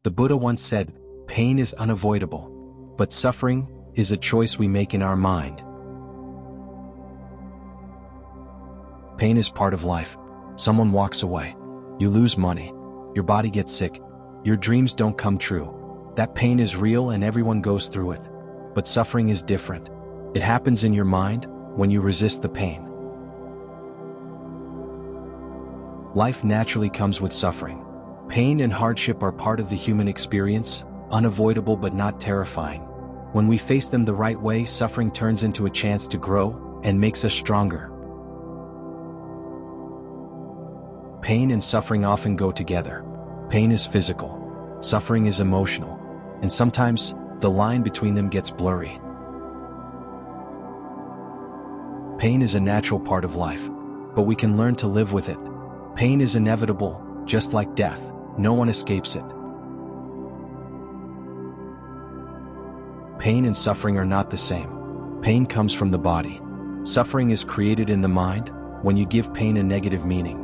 The Buddha once said, "Pain is unavoidable, but suffering is a choice we make in our mind." Pain is part of life. Someone walks away. You lose money. Your body gets sick. Your dreams don't come true. That pain is real and everyone goes through it. But suffering is different. It happens in your mind when you resist the pain. Life naturally comes with suffering. Pain and hardship are part of the human experience, unavoidable but not terrifying. When we face them the right way, suffering turns into a chance to grow and makes us stronger. Pain and suffering often go together. Pain is physical. Suffering is emotional. And sometimes, the line between them gets blurry. Pain is a natural part of life, but we can learn to live with it. Pain is inevitable, just like death. No one escapes it. Pain and suffering are not the same. Pain comes from the body. Suffering is created in the mind when you give pain a negative meaning.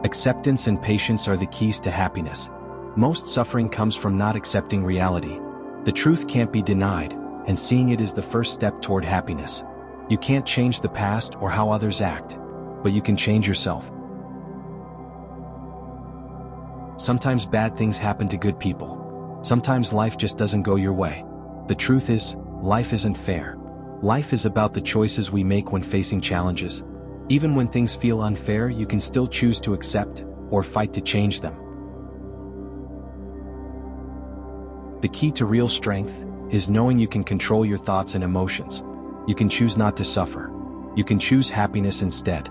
Acceptance and patience are the keys to happiness. Most suffering comes from not accepting reality. The truth can't be denied, and seeing it is the first step toward happiness. You can't change the past or how others act, but you can change yourself. Sometimes bad things happen to good people. Sometimes life just doesn't go your way. The truth is, life isn't fair. Life is about the choices we make when facing challenges. Even when things feel unfair, you can still choose to accept or fight to change them. The key to real strength is knowing you can control your thoughts and emotions. You can choose not to suffer. You can choose happiness instead.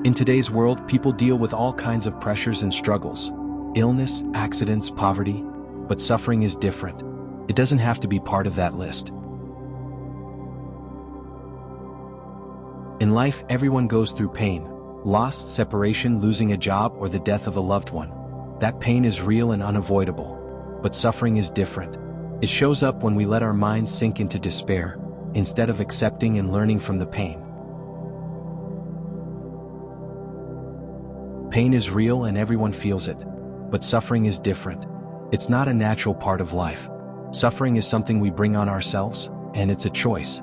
In today's world, people deal with all kinds of pressures and struggles. Illness, accidents, poverty. But suffering is different. It doesn't have to be part of that list. In life, everyone goes through pain. Loss, separation, losing a job, or the death of a loved one. That pain is real and unavoidable. But suffering is different. It shows up when we let our minds sink into despair, instead of accepting and learning from the pain. Pain is real and everyone feels it. But suffering is different. It's not a natural part of life. Suffering is something we bring on ourselves, and it's a choice.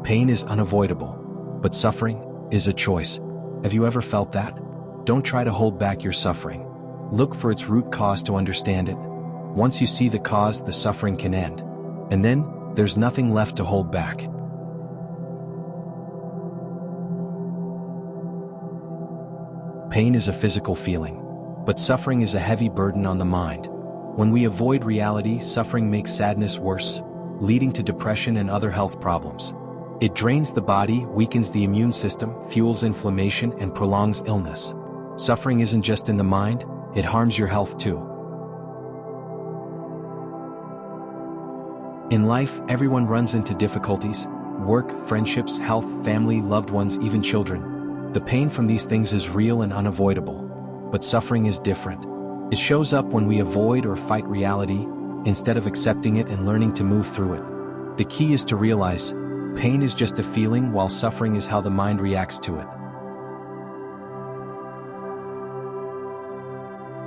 Pain is unavoidable, but suffering is a choice. Have you ever felt that? Don't try to hold back your suffering. Look for its root cause to understand it. Once you see the cause, the suffering can end. And then, there's nothing left to hold back. Pain is a physical feeling, but suffering is a heavy burden on the mind. When we avoid reality, suffering makes sadness worse, leading to depression and other health problems. It drains the body, weakens the immune system, fuels inflammation, and prolongs illness. Suffering isn't just in the mind, it harms your health too. In life, everyone runs into difficulties: work, friendships, health, family, loved ones, even children. The pain from these things is real and unavoidable. But suffering is different. It shows up when we avoid or fight reality, instead of accepting it and learning to move through it. The key is to realize, pain is just a feeling, while suffering is how the mind reacts to it.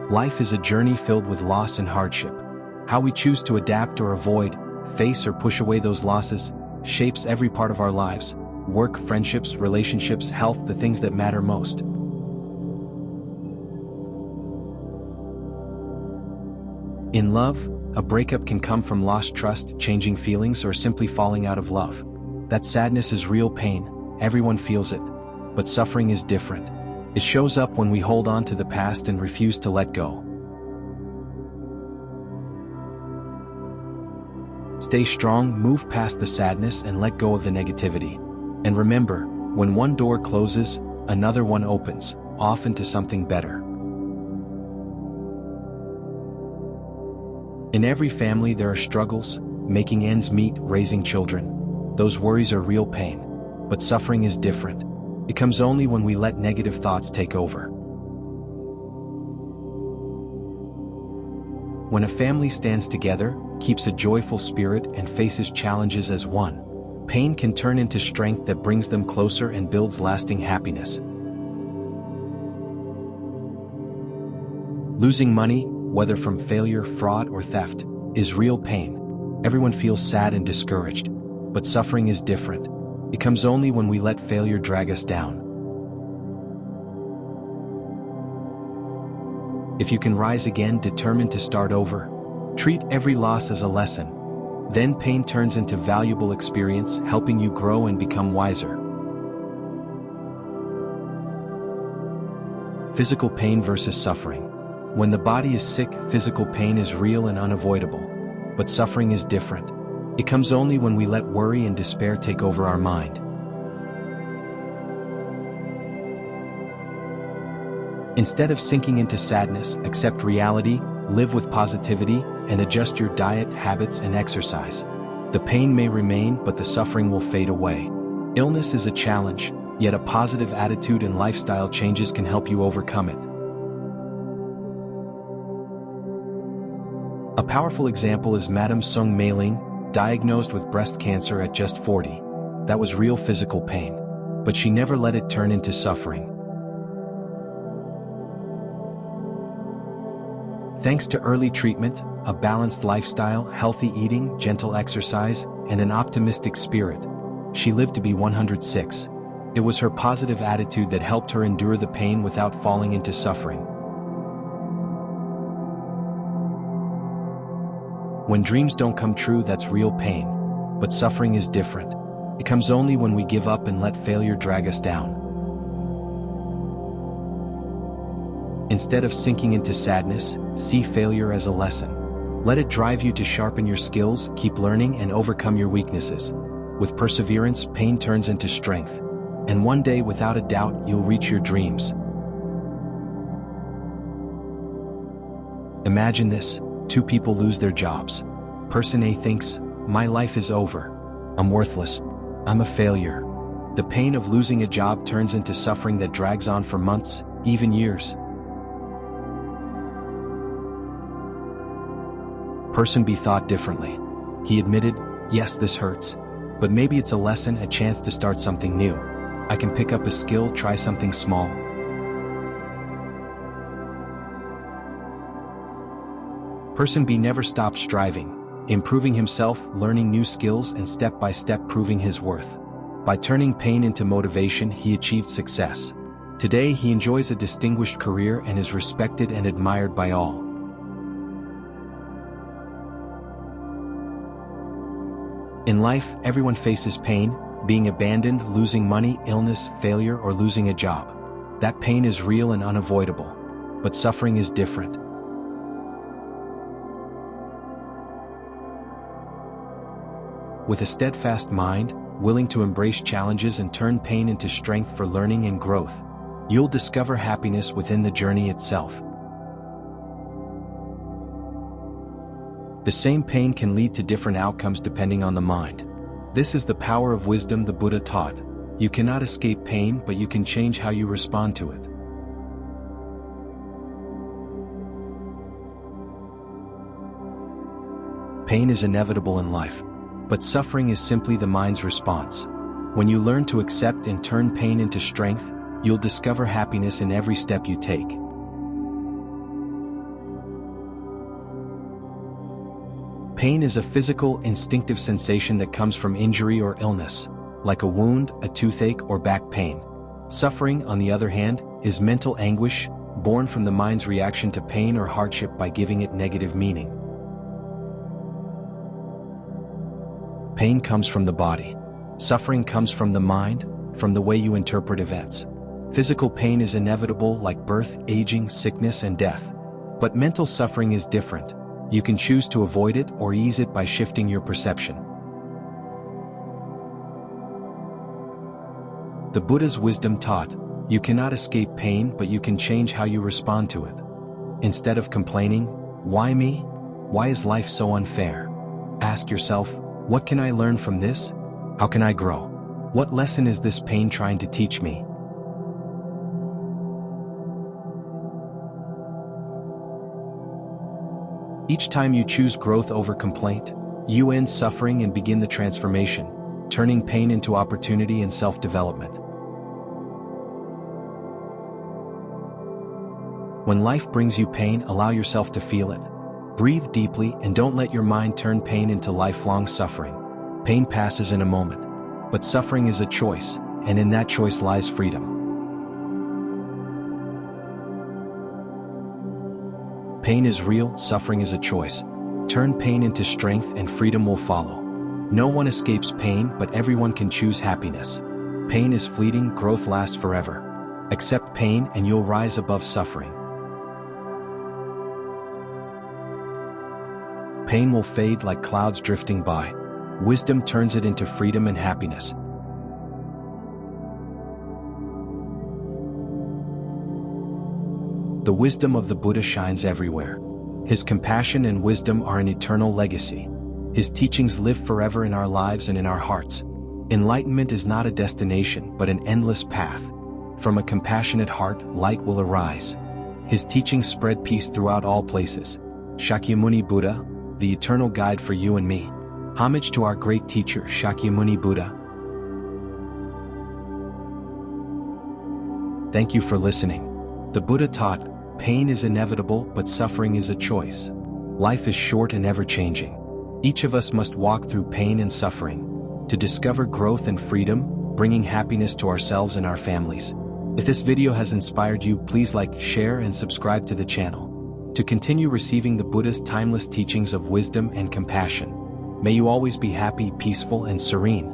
Life is a journey filled with loss and hardship. How we choose to adapt or avoid, face or push away those losses, shapes every part of our lives. Work, friendships, relationships, health, the things that matter most. In love, a breakup can come from lost trust, changing feelings, or simply falling out of love. That sadness is real pain, everyone feels it. But suffering is different. It shows up when we hold on to the past and refuse to let go. Stay strong, move past the sadness, and let go of the negativity. And remember, when one door closes, another one opens, often to something better. In every family there are struggles: making ends meet, raising children. Those worries are real pain. But suffering is different. It comes only when we let negative thoughts take over. When a family stands together, keeps a joyful spirit, and faces challenges as one, Pain can turn into strength that brings them closer and builds lasting happiness. Losing money, whether from failure, fraud, or theft, is real pain. Everyone feels sad and discouraged, but suffering is different. It comes only when we let failure drag us down. If you can rise again, determined to start over, treat every loss as a lesson. Then pain turns into valuable experience, helping you grow and become wiser. Physical pain versus suffering. When the body is sick, physical pain is real and unavoidable. But suffering is different. It comes only when we let worry and despair take over our mind. Instead of sinking into sadness, accept reality, live with positivity, and adjust your diet, habits, and exercise. The pain may remain, but the suffering will fade away. Illness is a challenge, yet a positive attitude and lifestyle changes can help you overcome it. A powerful example is Madame Sung Mei-ling, diagnosed with breast cancer at just 40. That was real physical pain, but she never let it turn into suffering. Thanks to early treatment, a balanced lifestyle, healthy eating, gentle exercise, and an optimistic spirit, she lived to be 106. It was her positive attitude that helped her endure the pain without falling into suffering. When dreams don't come true, that's real pain. But suffering is different. It comes only when we give up and let failure drag us down. Instead of sinking into sadness, see failure as a lesson. Let it drive you to sharpen your skills, keep learning, and overcome your weaknesses. With perseverance, pain turns into strength. And one day, without a doubt, you'll reach your dreams. Imagine this. Two people lose their jobs. Person A thinks, "My life is over. I'm worthless. I'm a failure." The pain of losing a job turns into suffering that drags on for months, even years. Person B thought differently. He admitted, "Yes, this hurts. But maybe it's a lesson, a chance to start something new. I can pick up a skill, try something small." Person B never stopped striving, improving himself, learning new skills, and step by step proving his worth. By turning pain into motivation, he achieved success. Today, he enjoys a distinguished career and is respected and admired by all. In life, everyone faces pain, being abandoned, losing money, illness, failure, or losing a job. That pain is real and unavoidable. But suffering is different. With a steadfast mind, willing to embrace challenges and turn pain into strength for learning and growth, you'll discover happiness within the journey itself. The same pain can lead to different outcomes depending on the mind. This is the power of wisdom the Buddha taught. You cannot escape pain, but you can change how you respond to it. Pain is inevitable in life, but suffering is simply the mind's response. When you learn to accept and turn pain into strength, you'll discover happiness in every step you take. Pain is a physical, instinctive sensation that comes from injury or illness, like a wound, a toothache, or back pain. Suffering, on the other hand, is mental anguish, born from the mind's reaction to pain or hardship by giving it negative meaning. Pain comes from the body. Suffering comes from the mind, from the way you interpret events. Physical pain is inevitable, like birth, aging, sickness, and death. But mental suffering is different. You can choose to avoid it or ease it by shifting your perception. The Buddha's wisdom taught, you cannot escape pain, but you can change how you respond to it. Instead of complaining, "Why me? Why is life so unfair?" ask yourself, what can I learn from this? How can I grow? What lesson is this pain trying to teach me? Each time you choose growth over complaint, you end suffering and begin the transformation. turning pain into opportunity and self-development. When life brings you pain, allow yourself to feel it. Breathe deeply and don't let your mind turn pain into lifelong suffering. Pain passes in a moment, but suffering is a choice, and in that choice lies freedom. Pain is real, suffering is a choice. Turn pain into strength and freedom will follow. No one escapes pain, but everyone can choose happiness. Pain is fleeting, growth lasts forever. Accept pain and you'll rise above suffering. Pain will fade like clouds drifting by. Wisdom turns it into freedom and happiness. The wisdom of the Buddha shines everywhere. His compassion and wisdom are an eternal legacy. His teachings live forever in our lives and in our hearts. Enlightenment is not a destination, but an endless path. From a compassionate heart, light will arise. His teachings spread peace throughout all places. Shakyamuni Buddha, the eternal guide for you and me. Homage to our great teacher, Shakyamuni Buddha. Thank you for listening. The Buddha taught, pain is inevitable, but suffering is a choice. Life is short and ever-changing. Each of us must walk through pain and suffering to discover growth and freedom, bringing happiness to ourselves and our families. If this video has inspired you, please like, share, and subscribe to the channel to continue receiving the Buddha's timeless teachings of wisdom and compassion. May you always be happy, peaceful, and serene.